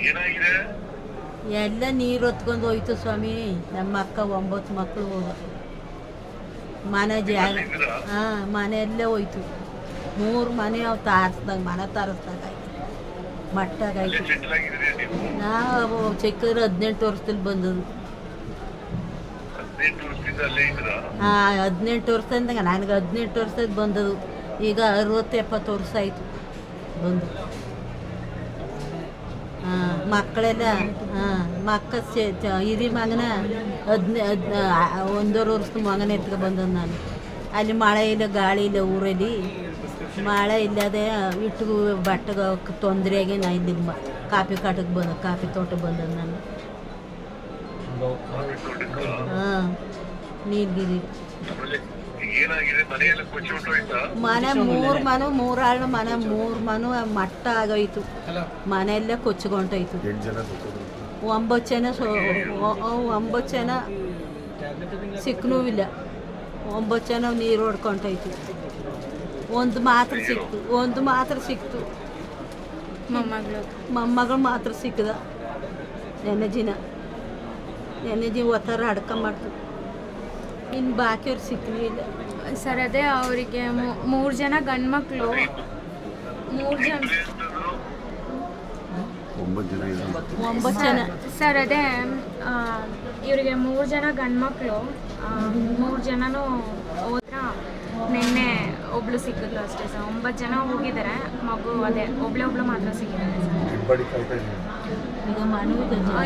ಏನಾಗಿದೆ? ಎಲ್ಲ ನೀರು ಹೊತ್ಕೊಂಡು ಹೋಯ್ತು ಸ್ವಾಮಿ. ನಮ್ಮ ಅಕ್ಕ 9 ಮಕ್ಕಳು ಹೋದ್ರು. ಮನೆ ಜಾಗ ಮನೆಯಲ್ಲೇ ಹೋಯ್ತು. 3 ಮನೆ ಅವು ತಾರಿಸ್ದಾಗ ಮನೆ ತಾರಿಸ್ದಾಗ ಆಯ್ತು, ಮಟ್ಟಾಗಾಯ್ತು. ನಾವು ಚಿಕ್ಕರು 18 ವರ್ಷದಲ್ಲಿ ಬಂದದ್ದು. 18 ವರ್ಷದಿಂದ ನನಗೆ 18 ವರ್ಷದ ಬಂದದ್ದು. ಈಗ 60-70 ವರ್ಷ ಆಯಿತು ಬಂದು. ಮಕ್ಕಳೆಲ್ಲ ಮಕ್ಕ ಹಿರಿ ಮಗನ 1.5 ವರ್ಷದ ಮಗನ ಎತ್ಕೊ ಬಂದದ್ದು ನಾನು. ಅಲ್ಲಿ ಮಳೆ ಇಲ್ಲ, ಗಾಳಿ ಇಲ್ಲ ಊರಲ್ಲಿ. ಮಳೆ ಇಲ್ಲದೆ ಇಟ್ಟು ಬಟ್ಟೆಗೆ ತೊಂದರೆಯಾಗಿ ನಾ ಇಲ್ಲಿ ಕಾಫಿ ಕಾಟಕ್ಕೆ ಬಂದ, ಕಾಫಿ ತೋಟಕ್ಕೆ ಬಂದದ್ದು ನಾನು. ನೀಲಗಿರಿ ಮನೆ 3 ಮನೆ 3 ಆಳು ಮನೆ 3 ಮನೆ ಮಟ್ಟ ಆಗೋಯ್ತು. ಮನೆಯಲ್ಲೇ ಕೊಚ್ಕೊಂಡೋಯ್ತು. 9 ಜನ 9 ಜನ ಸಿಕ್ಕನೂ ಇಲ್ಲ. 9 ಜನ ನೀರು ಹೊಡ್ಕೊಂಡೋಯ್ತು. ಒಂದು ಮಾತ್ರ ಸಿಕ್ತು ಮೊಮ್ಮಗಳು ಮಾತ್ರ ಸಿಕ್ಕದ. ನೆನೆಜಿನ ಒತ್ತರ ಅಡ್ಕೊಂಬಾರ್ದು. ಇನ್ನು ಬಾಕಿಯವ್ರು ಸಿಕ್ಕಲೂ ಇಲ್ಲ ಸರ್. ಅದೇ ಅವರಿಗೆ 3 ಜನ ಗಂಡು ಮಕ್ಕಳು, 3 ಜನ 9 ಜನ ಸರ್. ಅದೇ ಇವರಿಗೆ 3 ಜನ ಗಂಡು ಮಕ್ಕಳು, 3 ಜನನೂ ಹೋದ್ರ. ನಿನ್ನೆ ಒಬ್ಳು ಸಿಕ್ಕಿದ್ಲು ಅಷ್ಟೇ ಸರ್. 9 ಜನ ಹೋಗಿದ್ದಾರೆ. ಮಗು ಅದೇ ಒಬ್ಳು ಮಾತ್ರ ಸಿಕ್ಕಿದ್ದಾರೆ ಸರ್.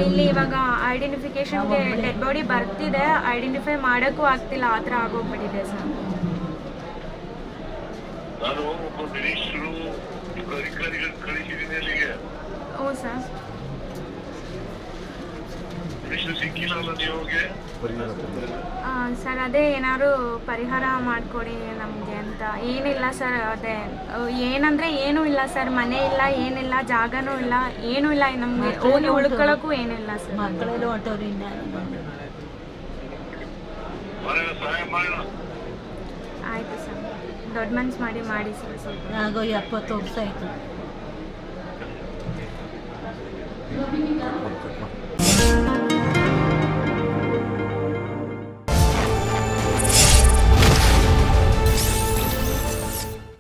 ಇಲ್ಲಿ ಇವಾಗ ಐಡೆಂಟಿಫಿಕೇಶನ್ಗೆ ಡೆಡ್ ಬಾಡಿ ಬರ್ತಿದೆ, ಐಡೆಂಟಿಫೈ ಮಾಡೋಕ್ಕೂ ಆಗ್ತಿಲ್ಲ, ಆ ಥರ ಆಗೋಗ್ಬಿಟ್ಟಿದೆ ಸರ್. ಓ ಸರ್. ಸರ್ ಅದೇ ಏನಾದ್ರು ಪರಿಹಾರ ಮಾಡಿಕೊಡಿ ನಮಗೆ ಅಂತ. ಏನಿಲ್ಲ ಸರ್, ಅದೇ ಏನಂದರೆ ಏನೂ ಇಲ್ಲ ಸರ್. ಮನೆ ಇಲ್ಲ, ಏನಿಲ್ಲ, ಜಾಗನೂ ಇಲ್ಲ, ಏನೂ ಇಲ್ಲ ನಮಗೆ. ಹೋಗಿ ಉಳ್ಕೊಳ್ಳೋಕ್ಕೂ ಏನಿಲ್ಲ ಸರ್. ಮಕ್ಕಳೆಲ್ಲ ಹೊಂಟವ್ರಿ. ಆಯಿತು ಸರ್, ದೊಡ್ಡ ಮನ್ಸು ಮಾಡಿ ಸರ್. ಆಗೋ 70 ವರ್ಷ ಆಯಿತು.